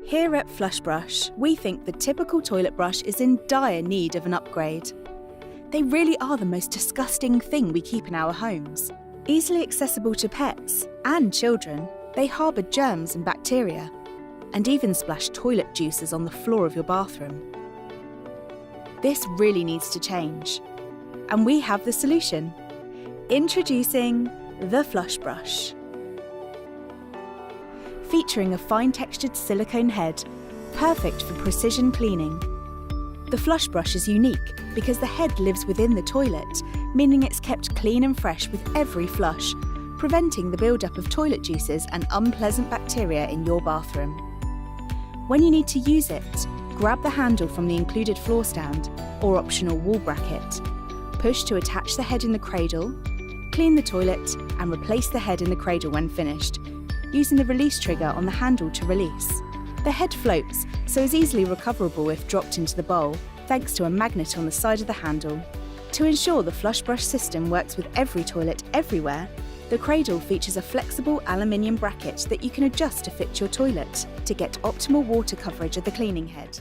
Here at Flushbrush, we think the typical toilet brush is in dire need of an upgrade. They really are the most disgusting thing we keep in our homes. Easily accessible to pets and children, they harbour germs and bacteria, and even splash toilet juices on the floor of your bathroom. This really needs to change, and we have the solution. Introducing the Flushbrush. Featuring a fine-textured silicone head, perfect for precision cleaning. The Flushbrush is unique because the head lives within the toilet, meaning it's kept clean and fresh with every flush, preventing the build-up of toilet juices and unpleasant bacteria in your bathroom. When you need to use it, grab the handle from the included floor stand or optional wall bracket. Push to attach the head in the cradle, clean the toilet and replace the head in the cradle when finished, using the release trigger on the handle to release. The head floats, so is easily recoverable if dropped into the bowl, thanks to a magnet on the side of the handle. To ensure the Flushbrush system works with every toilet everywhere, the cradle features a flexible aluminium bracket that you can adjust to fit your toilet to get optimal water coverage of the cleaning head.